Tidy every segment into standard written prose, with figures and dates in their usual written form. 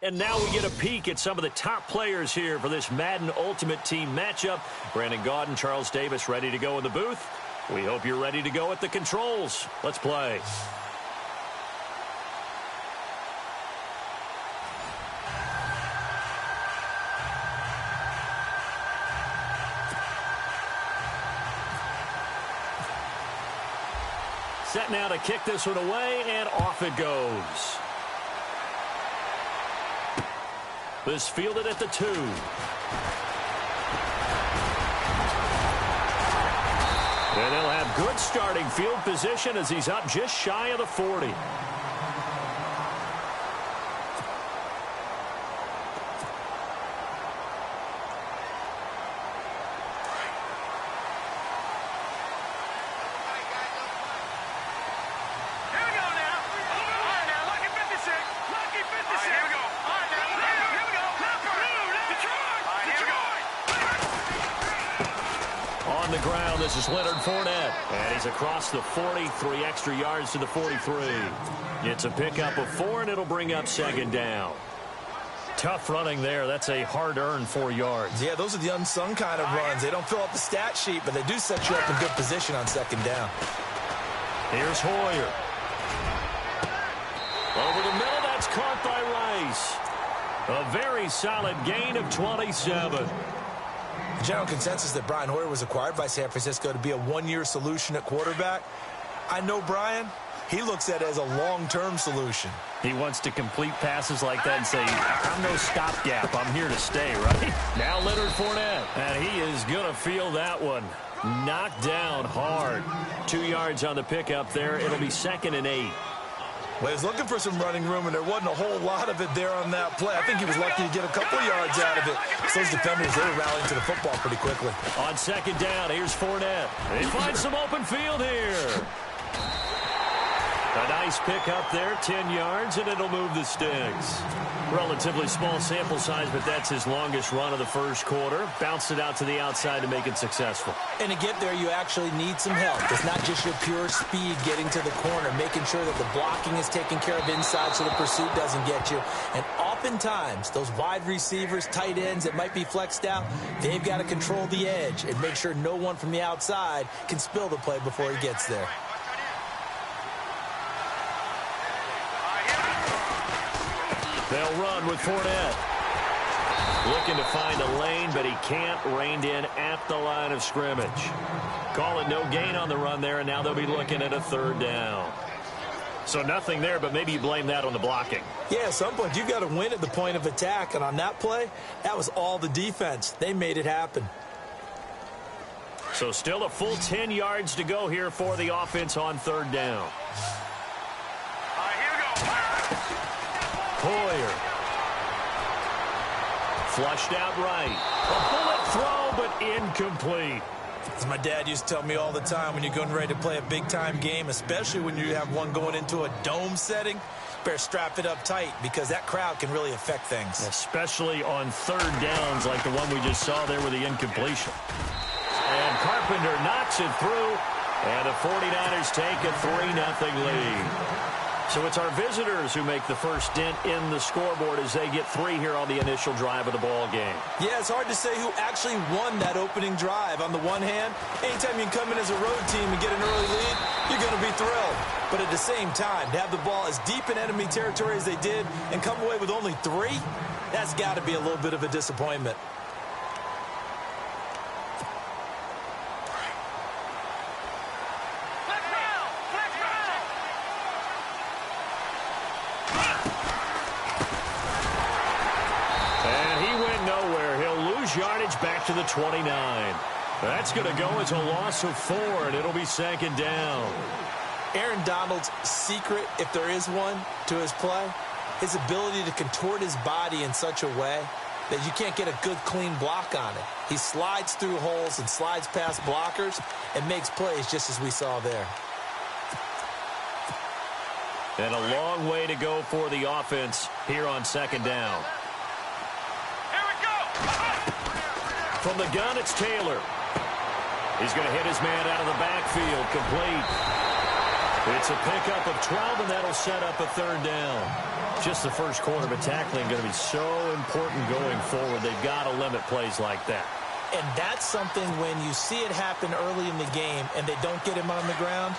And now we get a peek at some of the top players here for this Madden Ultimate Team matchup. Brandon Gaudin, Charles Davis ready to go in the booth. We hope you're ready to go at the controls. Let's play. Set now to kick this one away, and off it goes. This fielded at the 2. And they'll have good starting field position as he's up just shy of the 40. On the ground, this is Leonard Fournette. And he's across the 40, 3 extra yards to the 43. It's a pickup of 4, and it'll bring up second down. Tough running there. That's a hard-earned 4 yards. Yeah, those are the unsung kind of runs. They don't fill out the stat sheet, but they do set you up in good position on second down. Here's Hoyer. Over the middle, that's caught by Rice. A very solid gain of 27. The general consensus that Brian Hoyer was acquired by San Francisco to be a one-year solution at quarterback. I know Brian. He looks at it as a long-term solution. He wants to complete passes like that and say, I'm no stopgap. I'm here to stay, right? Now Leonard Fournette. And he is going to feel that one. Knocked down hard. 2 yards on the pickup there. It'll be 2nd and 8. Well, he was looking for some running room, and there wasn't a whole lot of it there on that play. I think he was lucky to get a couple yards out of it. So those defenders, they were rallying to the football pretty quickly. On second down, here's Fournette. He finds some open field here. A nice pickup there, 10 yards, and it'll move the sticks. Relatively small sample size, but that's his longest run of the first quarter. Bounced it out to the outside to make it successful. And to get there, you actually need some help. It's not just your pure speed getting to the corner, making sure that the blocking is taken care of inside so the pursuit doesn't get you. And oftentimes, those wide receivers, tight ends that might be flexed out, they've got to control the edge and make sure no one from the outside can spill the play before he gets there. They'll run with Fournette. Looking to find a lane, but he can't. Reined in at the line of scrimmage. Call it no gain on the run there, and now they'll be looking at a 3rd down. So nothing there, but maybe you blame that on the blocking. Yeah, at some point, you've got to win at the point of attack, and on that play, that was all the defense. They made it happen. So still a full 10 yards to go here for the offense on 3rd down. Hoyer. Flushed out right. A bullet throw, but incomplete. As my dad used to tell me all the time, when you're going ready to play a big-time game, especially when you have one going into a dome setting, better strap it up tight because that crowd can really affect things. Especially on 3rd downs like the one we just saw there with the incompletion. And Carpenter knocks it through, and the 49ers take a 3-0 lead. So it's our visitors who make the first dent in the scoreboard as they get 3 here on the initial drive of the ball game. Yeah, it's hard to say who actually won that opening drive. On the one hand, anytime you can come in as a road team and get an early lead, you're going to be thrilled. But at the same time, to have the ball as deep in enemy territory as they did and come away with only 3, that's got to be a little bit of a disappointment. Yardage back to the 29. That's going to go as a loss of 4, and it'll be 2nd down. Aaron Donald's secret, if there is one, to his play, his ability to contort his body in such a way that you can't get a good, clean block on it. He slides through holes and slides past blockers and makes plays just as we saw there. And a long way to go for the offense here on 2nd down. From the gun, it's Taylor. He's going to hit his man out of the backfield, complete. It's a pickup of 12, and that'll set up a third down. Just the first quarter, but tackling going to be so important going forward. They've got to limit plays like that. And that's something when you see it happen early in the game and they don't get him on the ground,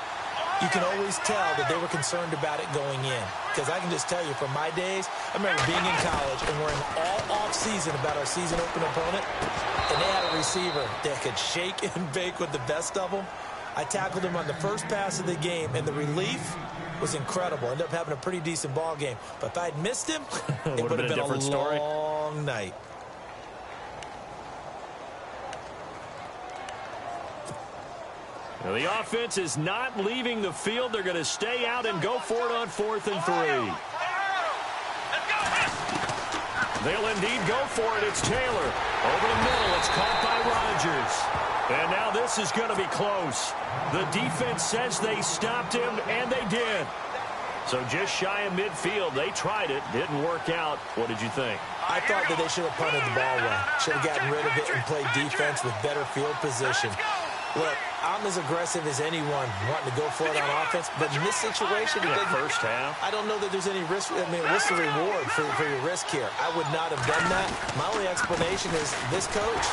you can always tell that they were concerned about it going in. Because I can just tell you from my days, I remember being in college and worrying all off-season about our season open opponent, and they had a receiver that could shake and bake with the best of them. I tackled him on the first pass of the game, and the relief was incredible. Ended up having a pretty decent ball game. But if I'd missed him, it would have been a different story. Long night. Now, the offense is not leaving the field. They're going to stay out and go for it on 4th and 3. They'll indeed go for it. It's Taylor. Over the middle. It's caught by Rodgers. And now this is going to be close. The defense says they stopped him, and they did. So just shy of midfield. They tried it. Didn't work out. What did you think? I thought that they should have punted the ball well. Should have gotten rid of it and played defense with better field position. Look, I'm as aggressive as anyone wanting to go for it on offense, but in this situation, first half, I don't know that there's any risk. I mean, what's the reward for your risk here? I would not have done that. My only explanation is this coach,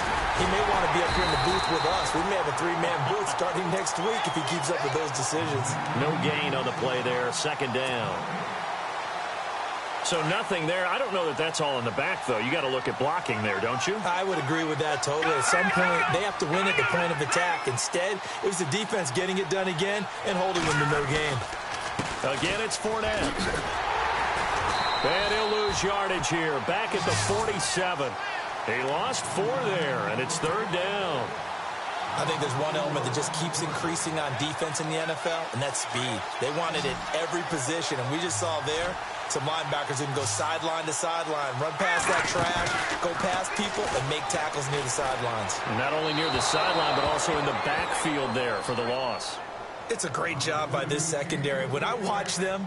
he may want to be up here in the booth with us. We may have a 3-man booth starting next week if he keeps up with those decisions. No gain on the play there, 2nd down. So nothing there. I don't know that that's all in the back, though. You got to look at blocking there, don't you? I would agree with that totally. At some point, they have to win at the point of attack. Instead, it was the defense getting it done again and holding them to no gain. Again, it's Fournette. And he'll lose yardage here. Back at the 47. He lost 4 there, and it's 3rd down. I think there's one element that just keeps increasing on defense in the NFL, and that's speed. They want it at every position, and we just saw there some linebackers who can go sideline to sideline, run past that trash, go past people, and make tackles near the sidelines. Not only near the sideline, but also in the backfield there for the loss. It's a great job by this secondary. When I watch them,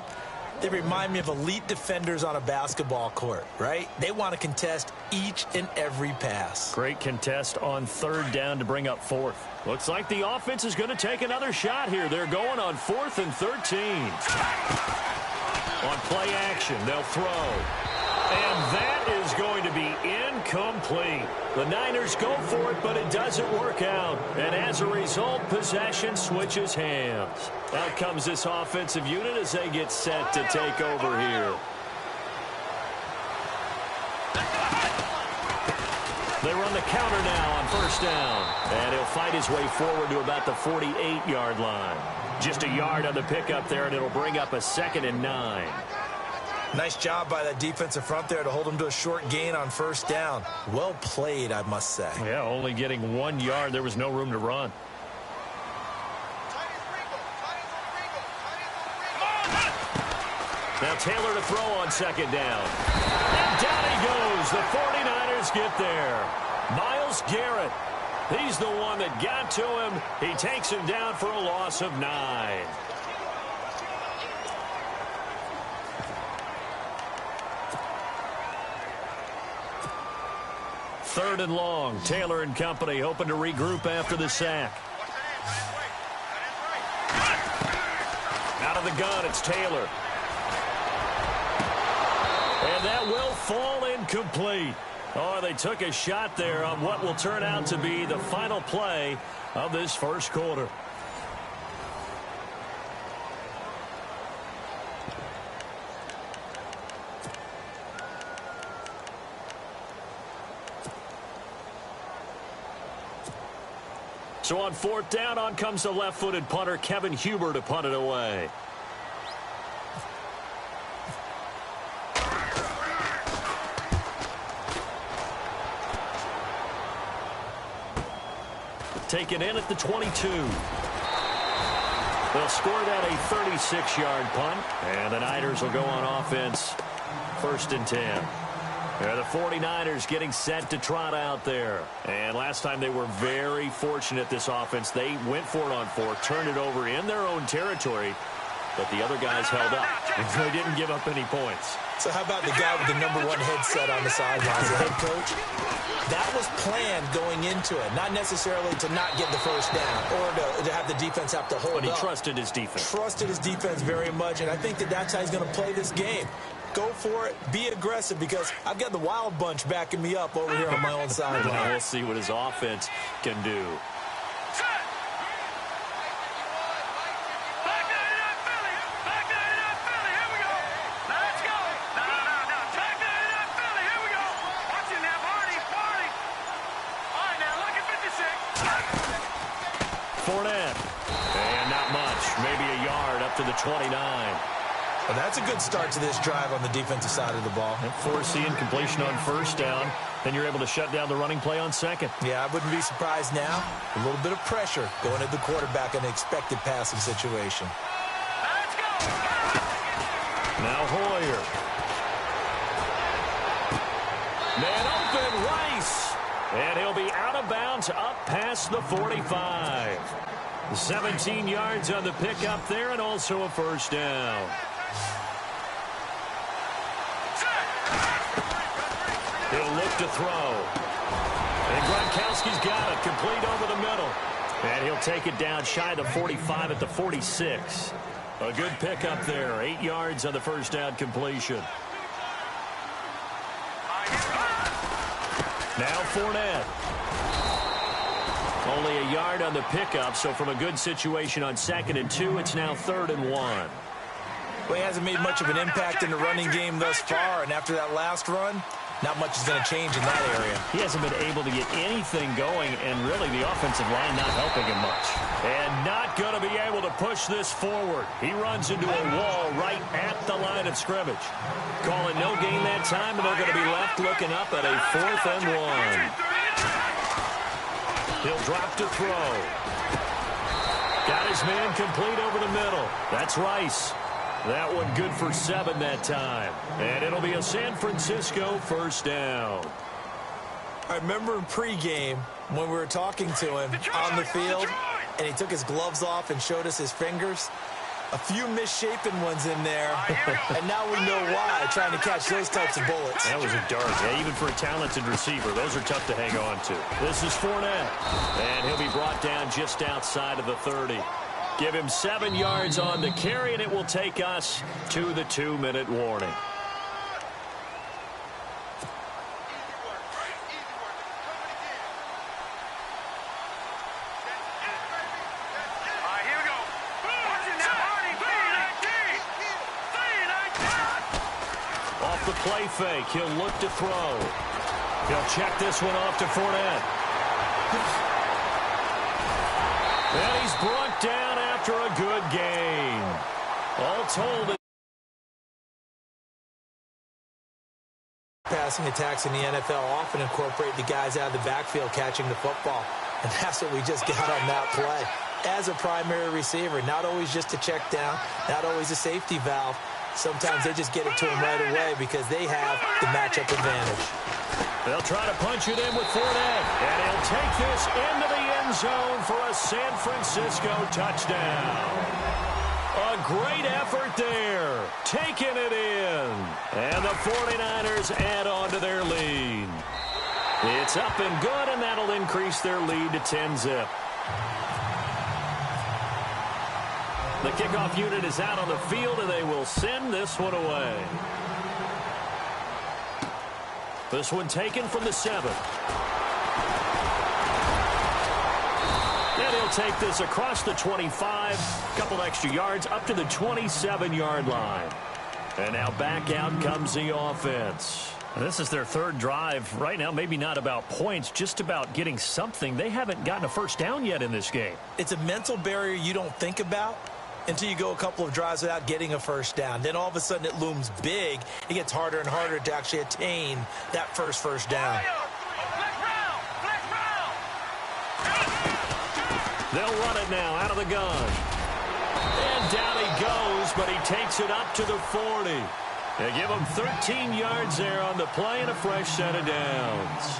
they remind me of elite defenders on a basketball court, right? They want to contest each and every pass. Great contest on 3rd down to bring up 4th. Looks like the offense is going to take another shot here. They're going on 4th and 13. On play action, they'll throw. And that is going to be incomplete. The Niners go for it, but it doesn't work out. And as a result, possession switches hands. Out comes this offensive unit as they get set to take over here. They run the counter now on 1st down. And he'll fight his way forward to about the 48-yard line. Just a yard on the pickup there, and it'll bring up a 2nd and 9. Nice job by that defensive front there to hold him to a short gain on 1st down. Well played, I must say. Yeah, only getting 1 yard. There was no room to run. Now Taylor to throw on 2nd down. And down he goes. The 49ers get there. Myles Garrett. He's the one that got to him. He takes him down for a loss of 9. Third and long. Taylor and company hoping to regroup after the sack. Out of the gun, it's Taylor. And that will fall incomplete. Oh, they took a shot there on what will turn out to be the final play of this first quarter. So on 4th down, on comes the left-footed punter, Kevin Huber, to punt it away. Taken in at the 22. They'll score that a 36-yard punt, and the Niners will go on offense 1st and 10. The 49ers getting set to trot out there. And last time they were very fortunate, this offense. They went for it on 4th, turned it over in their own territory. but the other guys held up. They didn't give up any points. So how about the guy with the #1 headset on the sidelines, the head coach? That was planned going into it, not necessarily to not get the first down or to have the defense have to hold up. But he trusted his defense. Trusted his defense very much, and I think that that's how he's going to play this game. Go for it. Be aggressive, because I've got the wild bunch backing me up over here on my own sideline. We'll see what his offense can do. Fournette. And not much. Maybe a yard up to the 29. Well, that's a good start to this drive on the defensive side of the ball. And force the incompletion on first down. Then you're able to shut down the running play on second. Yeah, I wouldn't be surprised now. A little bit of pressure going at the quarterback in an expected passing situation. Let's go. Now Hoyer. Man open, Rice. And he'll be out of bounds up past the 45. 17 yards on the pickup there, and also a first down. He'll look to throw. And Gronkowski's got it, complete over the middle. And he'll take it down shy of the 45 at the 46. A good pickup there, 8 yards on the first down completion. Now Fournette. Only a yard on the pickup, so from a good situation on 2nd and 2, it's now 3rd and 1. Well, he hasn't made much of an impact in the running game thus far, and after that last run, not much is going to change in that area. He hasn't been able to get anything going, and really the offensive line not helping him much. And not going to be able to push this forward. He runs into a wall right at the line of scrimmage. Calling no gain that time, and they're going to be left looking up at a 4th and 1. He'll drop to throw. Got his man complete over the middle. That's Rice. That one good for 7 that time. And it'll be a San Francisco first down. I remember in pregame when we were talking to him on the field, and he took his gloves off and showed us his fingers. A few misshapen ones in there, and now we know why, trying to catch those types of bullets. That was a dart. Yeah, even for a talented receiver, those are tough to hang on to. This is Fournette, and he'll be brought down just outside of the 30. Give him 7 yards on the carry, and it will take us to the 2-minute warning. Off the play fake, he'll look to throw. He'll check this one off to Fournette. And he's brought down after a good game. All told, passing attacks in the NFL often incorporate the guys out of the backfield catching the football. And that's what we just got on that play. As a primary receiver, not always just a check down, not always a safety valve. Sometimes they just get it to him right away because they have the matchup advantage. They'll try to punch it in with Fournette. And he'll take this into the end zone for a San Francisco touchdown. A great effort there. Taking it in. And the 49ers add on to their lead. It's up and good, and that'll increase their lead to 10-zip. The kickoff unit is out on the field, and they will send this one away. This one taken from the 7. And he'll take this across the 25, a couple extra yards, up to the 27-yard line. And now back out comes the offense. This is their 3rd drive. Right now, maybe not about points, just about getting something. They haven't gotten a first down yet in this game. It's a mental barrier you don't think about until you go a couple of drives without getting a first down. Then all of a sudden it looms big. It gets harder and harder to actually attain that first down. They'll run it now out of the gun. And down he goes, but he takes it up to the 40. They give him 13 yards there on the play and a fresh set of downs.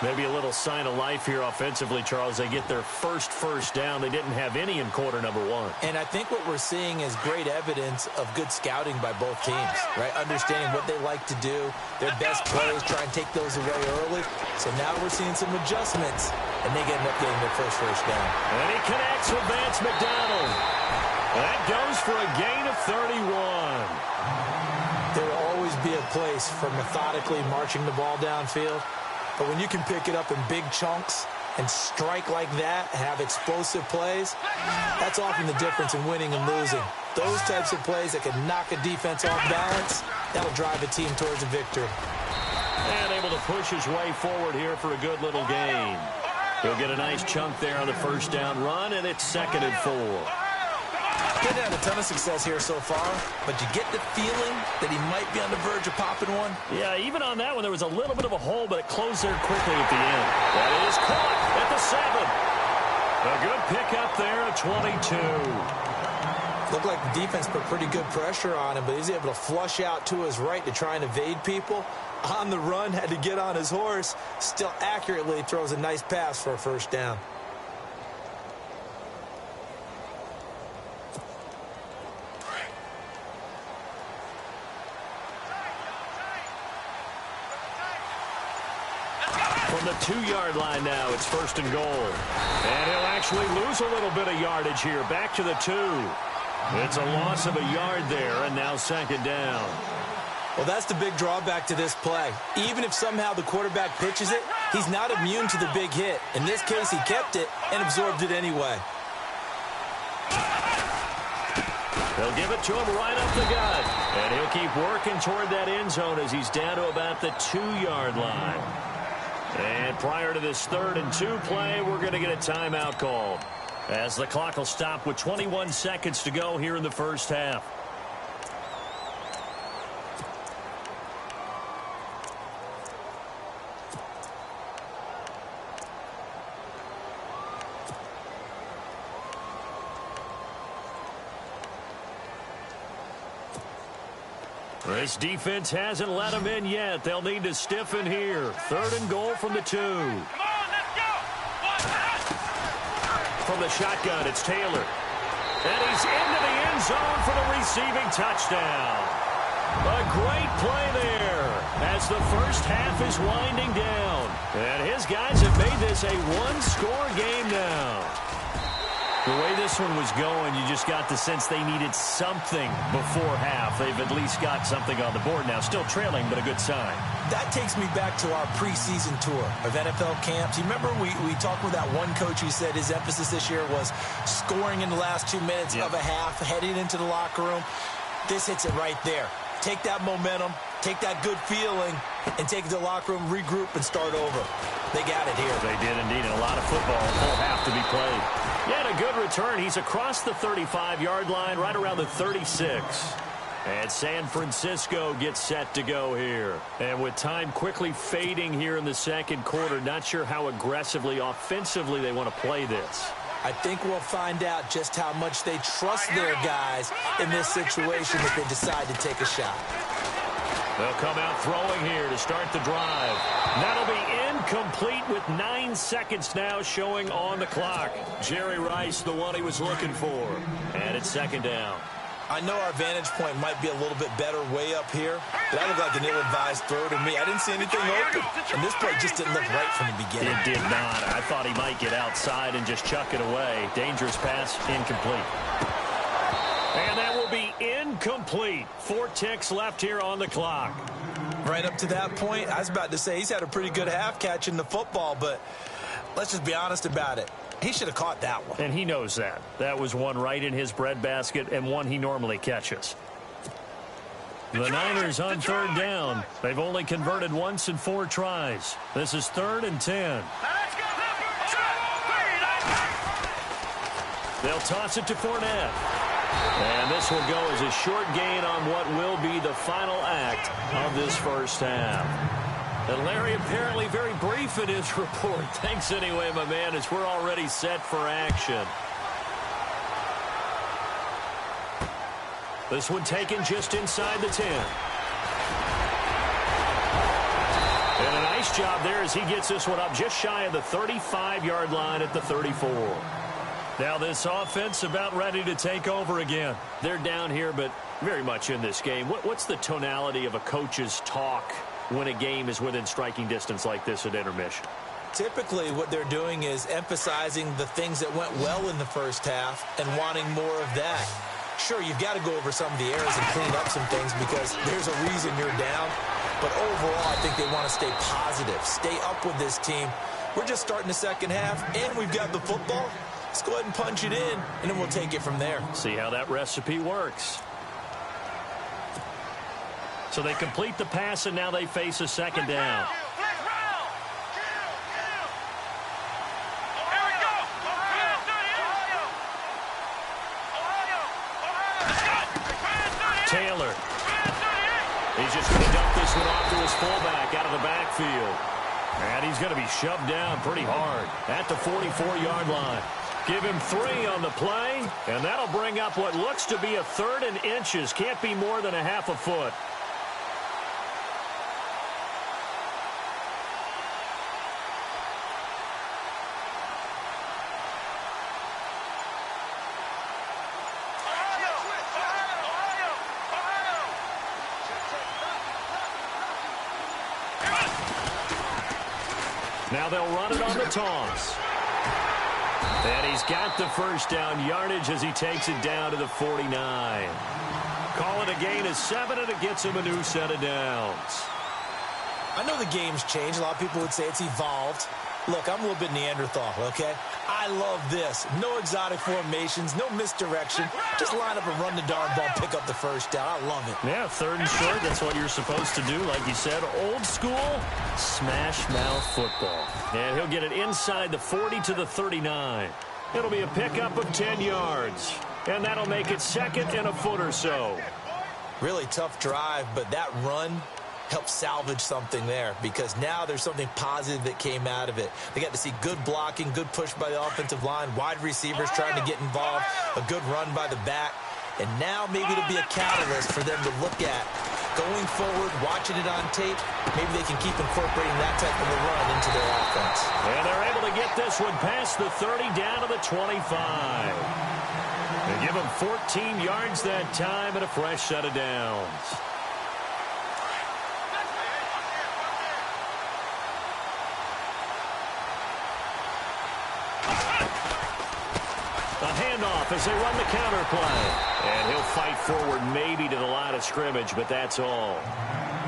Maybe a little sign of life here offensively, Charles. They get their first down. They didn't have any in quarter number one. And I think what we're seeing is great evidence of good scouting by both teams, right? Understanding what they like to do, their best plays, try and take those away early. So now we're seeing some adjustments, and they end up getting their first down. And he connects with Vance McDonald. That goes for a gain of 31. There will always be a place for methodically marching the ball downfield. But when you can pick it up in big chunks and strike like that, have explosive plays, that's often the difference in winning and losing. Those types of plays that can knock a defense off balance, that'll drive a team towards a victory. And able to push his way forward here for a good little gain. He'll get a nice chunk there on the first down run, and it's 2nd and 4. Didn't have a ton of success here so far, but you get the feeling that he might be on the verge of popping one. Yeah, even on that one, there was a little bit of a hole, but it closed there quickly at the end. That is caught at the 7. A good pickup there at 22. Looked like the defense put pretty good pressure on him, but he's able to flush out to his right to try and evade people. On the run, had to get on his horse. Still accurately throws a nice pass for a first down. From the 2-yard line now, it's 1st and goal. And he'll actually lose a little bit of yardage here. Back to the 2. It's a loss of a yard there, and now 2nd down. Well, that's the big drawback to this play. Even if somehow the quarterback pitches it, he's not immune to the big hit. In this case, he kept it and absorbed it anyway. They'll give it to him right up the gut. And he'll keep working toward that end zone as he's down to about the 2-yard line. And prior to this 3rd and 2 play, we're going to get a timeout called, as the clock will stop with 21 seconds to go here in the first half. This defense hasn't let them in yet. They'll need to stiffen here. 3rd and goal from the 2. Come on, let's go. From the shotgun, it's Taylor. And he's into the end zone for the receiving touchdown. A great play there as the first half is winding down. And his guys have made this a one-score game now. The way this one was going, you just got the sense they needed something before half. They've at least got something on the board now. Still trailing, but a good sign. That takes me back to our preseason tour of NFL camps. You remember we talked with that one coach who said his emphasis this year was scoring in the last 2 minutes of a half, heading into the locker room. This hits it right there. Take that momentum, take that good feeling, and take it to the locker room, regroup, and start over. They got it here. They did indeed, and a lot of football will have to be played. Yet a good return. He's across the 35-yard line, right around the 36. And San Francisco gets set to go here. And with time quickly fading here in the second quarter, not sure how aggressively, offensively they want to play this. I think we'll find out just how much they trust their guys in this situation if they decide to take a shot. They'll come out throwing here to start the drive. That'll be incomplete with 9 seconds now showing on the clock. Jerry Rice, the one he was looking for. And it's 2nd down. I know our vantage point might be a little bit better way up here, but that looked like an ill-advised throw to me. I didn't see anything open, and this play just didn't look right from the beginning. It did not. I thought he might get outside and just chuck it away. Dangerous pass, incomplete. And that will be incomplete. 4 ticks left here on the clock. Right up to that point, I was about to say he's had a pretty good half catching the football, but let's just be honest about it. He should have caught that one. And he knows that. That was one right in his breadbasket and one he normally catches. The Niners on 3rd down. They've only converted once in 4 tries. This is 3rd and 10. They'll toss it to Fournette. And this will go as a short gain on what will be the final act of this first half. And Larry apparently very brief in his report. Thanks anyway, my man, as we're already set for action. This one taken just inside the 10. And a nice Nice job there as he gets this one up just shy of the 35-yard line at the 34. Now this offense about ready to take over again. They're down here, but very much in this game. What's the tonality of a coach's talk when a game is within striking distance like this at intermission? Typically, what they're doing is emphasizing the things that went well in the first half and wanting more of that. Sure, you've got to go over some of the errors and clean up some things because there's a reason you're down. But overall, I think they want to stay positive, stay up with this team. We're just starting the second half, and we've got the football. Let's go ahead and punch it in, and then we'll take it from there. See how that recipe works. So they complete the pass, and now they face a second down. Taylor. He's just going to dump this one off to his fullback out of the backfield. And he's going to be shoved down pretty hard at the 44-yard line. Give him 3 on the play, and that'll bring up what looks to be a 3rd and inches. Can't be more than a half a foot. Now they'll run it on the toss. And he's got the first down yardage as he takes it down to the 49. Call it a gain of 7, and it gets him a new set of downs. I know the game's changed. A lot of people would say it's evolved. Look, I'm a little bit Neanderthal, okay? I love this. No exotic formations, no misdirection. Just line up and run the darn ball, pick up the first down. I love it. Yeah, 3rd and short, that's what you're supposed to do. Like you said, old school, smash mouth football. And he'll get it inside the 40 to the 39. It'll be a pickup of 10 yards. And that'll make it 2nd and a foot or so. Really tough drive, but that run help salvage something there because now there's something positive that came out of it. They got to see good blocking, good push by the offensive line, wide receivers trying to get involved, a good run by the back, and now maybe it'll be a catalyst for them to look at going forward, watching it on tape. Maybe they can keep incorporating that type of a run into their offense. And they're able to get this one past the 30 down to the 25. They give them 14 yards that time and a fresh set of downs. Handoff as they run the counter play. And he'll fight forward maybe to the line of scrimmage, but that's all.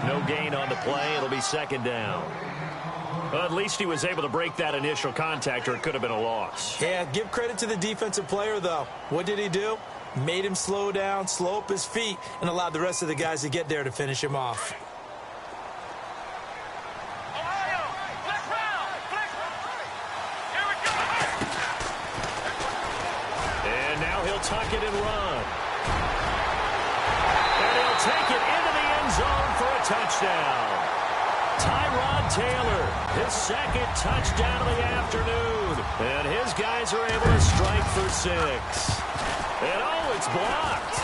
No gain on the play. It'll be 2nd down. Well, at least he was able to break that initial contact, or it could have been a loss. Yeah, give credit to the defensive player, though. What did he do? Made him slow down, slow up his feet, and allowed the rest of the guys to get there to finish him off. Tuck it and run. And he'll take it into the end zone for a touchdown. Tyrod Taylor, his 2nd touchdown of the afternoon. And his guys are able to strike for 6. And oh, it's blocked.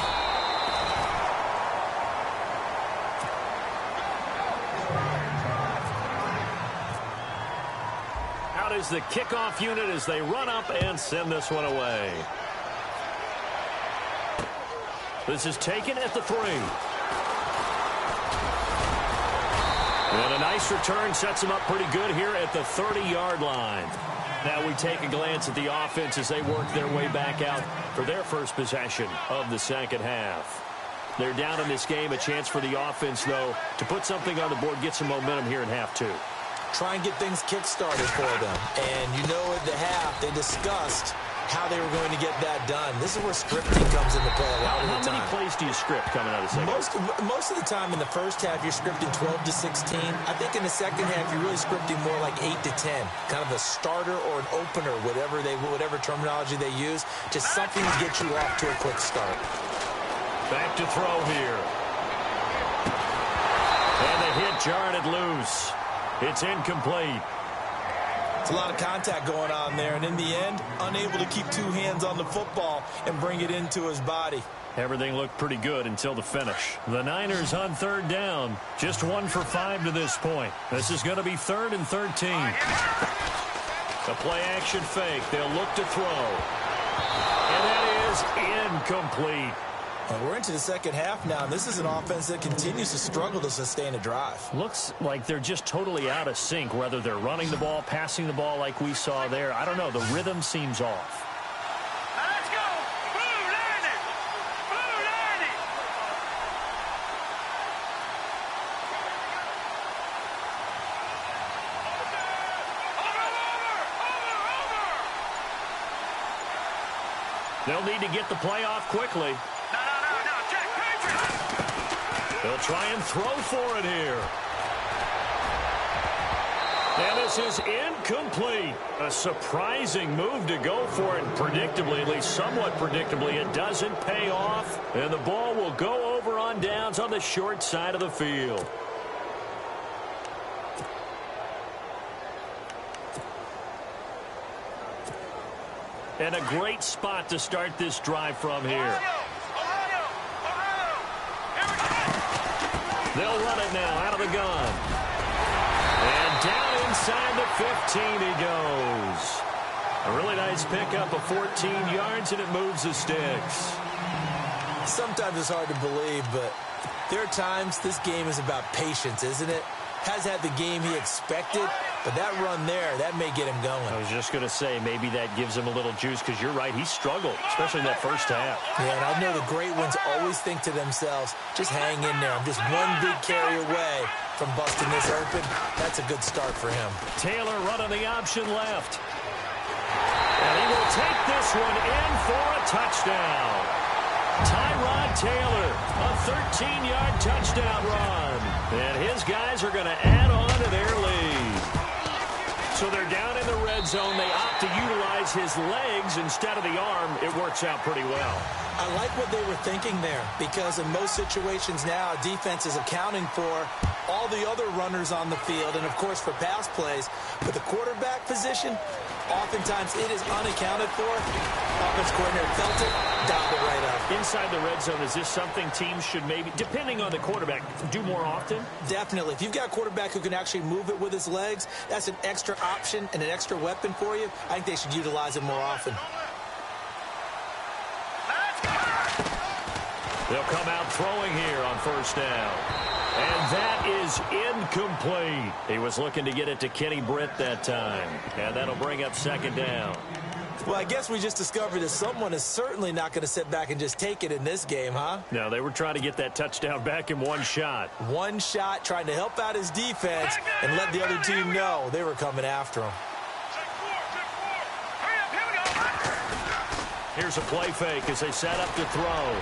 Out is the kickoff unit as they run up and send this one away. This is taken at the 3. And a nice return sets them up pretty good here at the 30-yard line. Now we take a glance at the offense as they work their way back out for their first possession of the second half. They're down in this game. A chance for the offense, though, to put something on the board, get some momentum here in half 2. Try and get things kick-started for them. And you know at the half, they discussed how they were going to get that done. This is where scripting comes into play a lot of the time. How many plays do you script coming out of the second half? Most of the time in the first half, you're scripting 12 to 16. I think in the second half, you're really scripting more like 8 to 10. Kind of a starter or an opener, whatever terminology they use. Just something to get you off to a quick start. Back to throw here. And the hit jarred it loose. It's incomplete. It's a lot of contact going on there, and in the end, unable to keep 2 hands on the football and bring it into his body. Everything looked pretty good until the finish. The Niners on third down. Just 1 for 5 to this point. This is going to be 3rd and 13. A play-action fake. They'll look to throw. And that is incomplete. And we're into the second half now, and this is an offense that continues to struggle to sustain a drive. Looks like they're just totally out of sync, whether they're running the ball, passing the ball like we saw there. I don't know. The rhythm seems off. Let's go! Blue Niners! Blue Niners! They'll need to get the play off quickly. No, Jack Patriot! They'll try and throw for it here. And this is incomplete. A surprising move to go for it. Predictably, at least somewhat predictably, it doesn't pay off. And the ball will go over on downs on the short side of the field. And a great spot to start this drive from here. They'll run it now out of the gun. And down inside the 15 he goes. A really nice pickup of 14 yards, and it moves the sticks. Sometimes it's hard to believe, but there are times this game is about patience, isn't it? Has had the game he expected, but that run there, that may get him going. I was just going to say, maybe that gives him a little juice, because you're right, he struggled, especially in that first half. Yeah, and I know the great ones always think to themselves, just hang in there. I'm just one big carry away from busting this open. That's a good start for him. Taylor running the option left. And he will take this one in for a touchdown. Tyrod Taylor, a 13-yard touchdown run. And his guys are going to add on to their lead. So they're down in the red zone. They opt to utilize his legs instead of the arm. It works out pretty well. I like what they were thinking there, because in most situations now, defense is accounting for all the other runners on the field and, of course, for pass plays. But the quarterback position, oftentimes it is unaccounted for. Offense coordinator felt it, dialed it right up. Inside the red zone, is this something teams should maybe, depending on the quarterback, do more often? Definitely. If you've got a quarterback who can actually move it with his legs, that's an extra option and an extra weapon for you. I think they should utilize it more often. They'll come out throwing here on first down. And that is incomplete. He was looking to get it to Kenny Britt that time. And that'll bring up second down. Well, I guess we just discovered that someone is certainly not going to sit back and just take it in this game, huh? No, they were trying to get that touchdown back in one shot. One shot, trying to help out his defense and let the other team know they were coming after him. Here's a play fake as they set up to throw.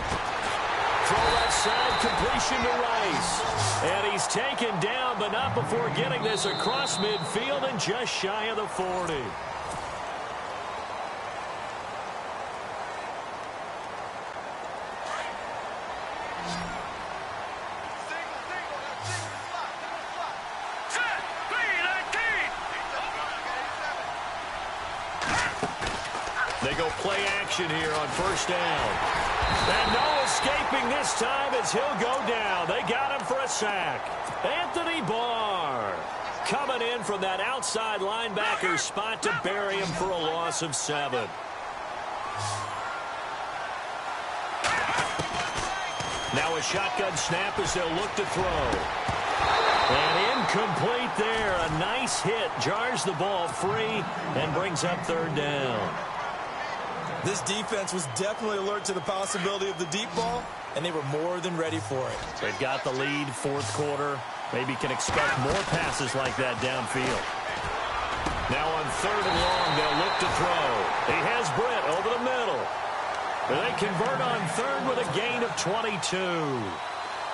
Throw left side, completion to Rice. And he's taken down, but not before getting this across midfield and just shy of the 40. They go play action here on first down. And no escaping this time as he'll go down. They got him for a sack. Anthony Barr coming in from that outside linebacker spot to bury him for a loss of 7. Now a shotgun snap as they'll look to throw. And incomplete there. A nice hit. Jars the ball free and brings up third down. This defense was definitely alert to the possibility of the deep ball, and they were more than ready for it. They've got the lead, fourth quarter. Maybe can expect more passes like that downfield. Now on third and long, they'll look to throw. He has Britt over the middle. They convert on third with a gain of 22.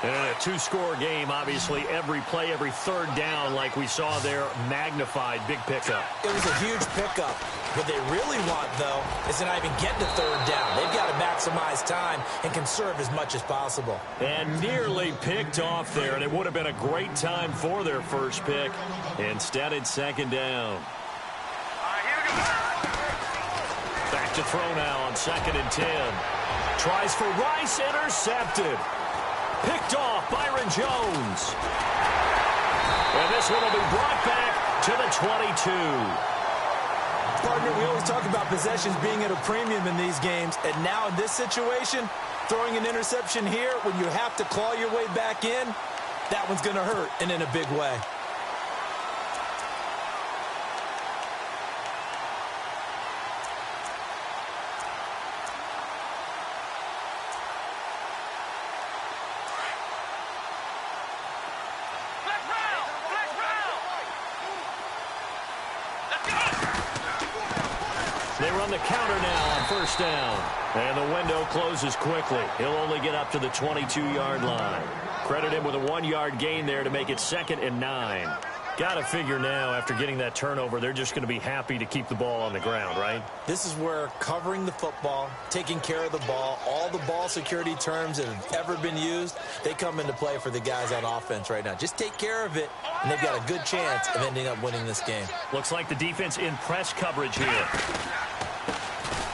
And in a two-score game, obviously, every play, every third down, like we saw there, magnified, big pickup. It was a huge pickup. What they really want, though, is to not even get to third down. They've got to maximize time and conserve as much as possible. And nearly picked off there, and it would have been a great time for their first pick. Instead, it's second down. Here we go. Back to throw now on 2nd and 10. Tries for Rice, intercepted. Picked off Byron Jones. And this one will be brought back to the 22. Partner, we always talk about possessions being at a premium in these games, and now in this situation, throwing an interception here when you have to claw your way back in, that one's going to hurt, and in a big way. They run the counter now on first down. And the window closes quickly. He'll only get up to the 22-yard line. Credit him with a 1-yard gain there to make it 2nd and 9. Got to figure now, after getting that turnover, they're just going to be happy to keep the ball on the ground, right? This is where covering the football, taking care of the ball, all the ball security terms that have ever been used, they come into play for the guys on offense right now. Just take care of it, and they've got a good chance of ending up winning this game. Looks like the defense in press coverage here.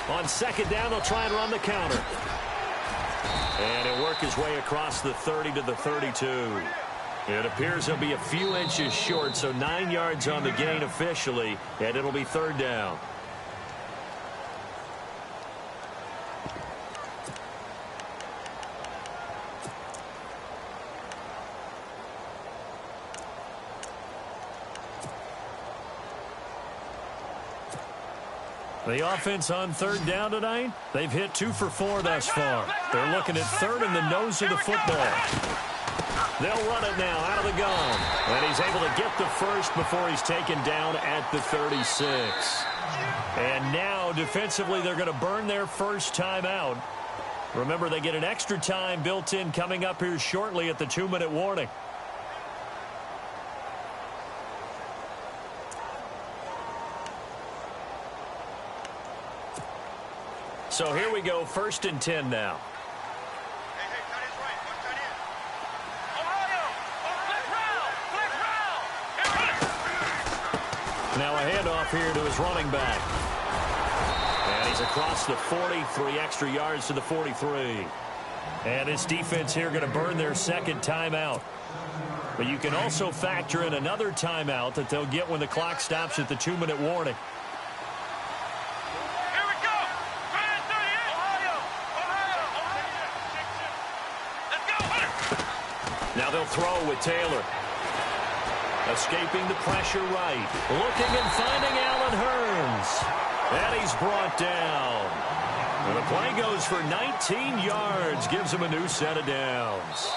On 2nd down, they'll try and run the counter. And he'll work his way across the 30 to the 32. It appears he'll be a few inches short, so 9 yards on the gain officially, and it'll be 3rd down. The offense on 3rd down tonight, they've hit 2 for 4 thus far. They're looking at 3rd in the nose of the football. They'll run it now out of the gun. And he's able to get the first before he's taken down at the 36. And now, defensively, they're going to burn their first timeout. Remember, they get an extra time built in coming up here shortly at the 2-minute warning. So here we go, 1st and 10 now. Now a handoff here to his running back. And he's across the 40, 3 extra yards to the 43. And this defense here going to burn their 2nd timeout. But you can also factor in another timeout that they'll get when the clock stops at the 2-minute warning. Now they'll throw with Taylor. Escaping the pressure right. Looking and finding Allen Hurns. And he's brought down. And the play goes for 19 yards. Gives him a new set of downs.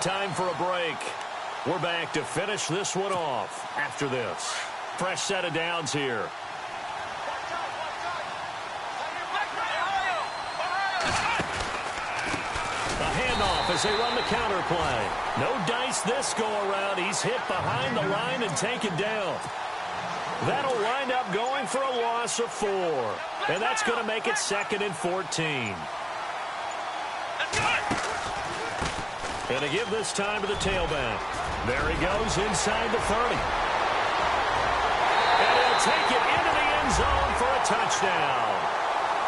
Time for a break. We're back to finish this one off after this. Fresh set of downs here. As they run the counter play. No dice this go-around. He's hit behind the line and taken down. That'll wind up going for a loss of 4. And that's going to make it 2nd and 14. And to give this time to the tailback. There he goes inside the 30. And he'll take it into the end zone for a touchdown.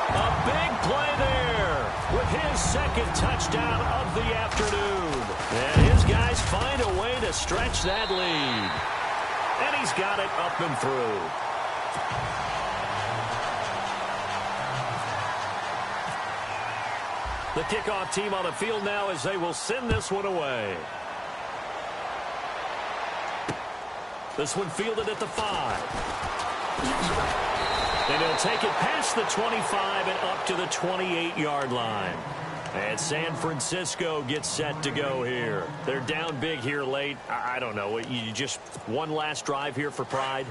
A big play there with his 2nd touchdown of the afternoon. And his guys find a way to stretch that lead. And he's got it up and through. The kickoff team on the field now as they will send this one away. This one fielded at the 5. And he'll take it past the 25 and up to the 28-yard line. And San Francisco gets set to go here. They're down big here late. I don't know. You just one last drive here for pride?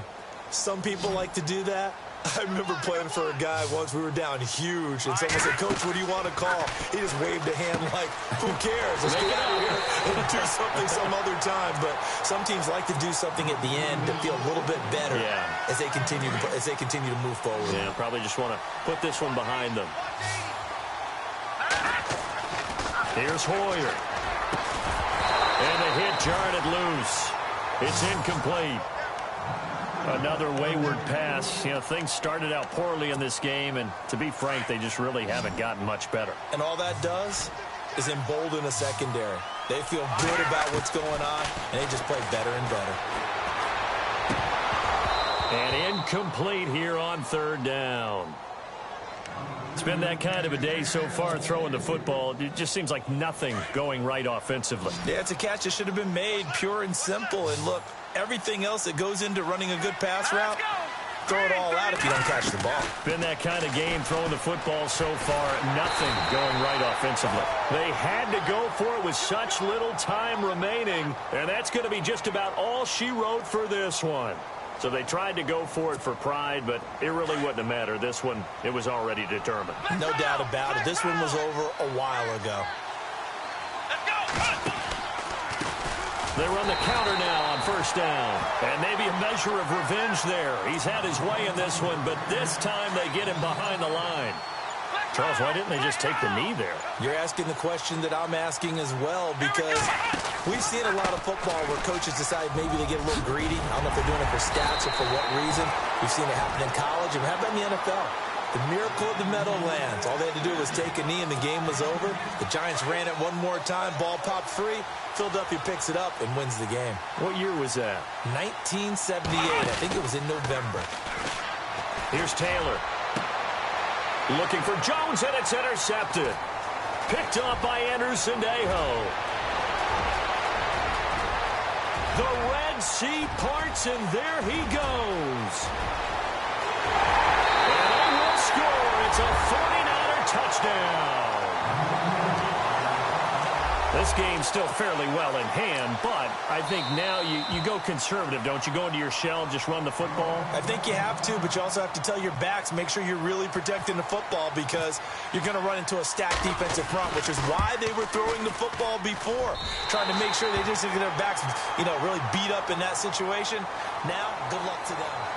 Some people like to do that. I remember playing for a guy once. We were down huge, and someone said, "Coach, what do you want to call?" He just waved a hand like, who cares? Let's get out of here and do something some other time. But some teams like to do something at the end to feel a little bit better as they continue to move forward. Yeah, probably just want to put this one behind them. Here's Hoyer. And the hit jarred it loose. It's incomplete. Another wayward pass. You know, things started out poorly in this game, and to be frank, they just really haven't gotten much better. And all that does is embolden a secondary. They feel good about what's going on, and they just play better and better. And incomplete here on third down. It's been that kind of a day so far throwing the football. It just seems like nothing going right offensively. Yeah, it's a catch that should have been made, pure and simple. And look, everything else that goes into running a good pass route, throw it all out if you don't catch the ball. Been that kind of game throwing the football so far. Nothing going right offensively. They had to go for it with such little time remaining, and that's going to be just about all she wrote for this one. So they tried to go for it for pride, but it really wouldn't have mattered. This one, it was already determined. No doubt about it. This one was over a while ago. They run the counter now on first down. And maybe a measure of revenge there. He's had his way in this one, but this time they get him behind the line. Charles, why didn't they just take the knee there? You're asking the question that I'm asking as well, because we've seen a lot of football where coaches decide maybe they get a little greedy. I don't know if they're doing it for stats or for what reason. We've seen it happen in college, and how about in the NFL? The miracle of the Meadowlands. All they had to do was take a knee, and the game was over. The Giants ran it one more time. Ball popped free. Philadelphia picks it up and wins the game. What year was that? 1978. I think it was in November. Here's Taylor. Looking for Jones, and it's intercepted. Picked up by Anderson-Dejo. The Red Sea parts, and there he goes. And they will score. It's a 49er touchdown. This game's still fairly well in hand, but I think now you go conservative, don't you? Go into your shell and just run the football? I think you have to, but you also have to tell your backs, make sure you're really protecting the football, because you're going to run into a stacked defensive front, which is why they were throwing the football before, trying to make sure they just get their backs, really beat up in that situation. Now, good luck to them.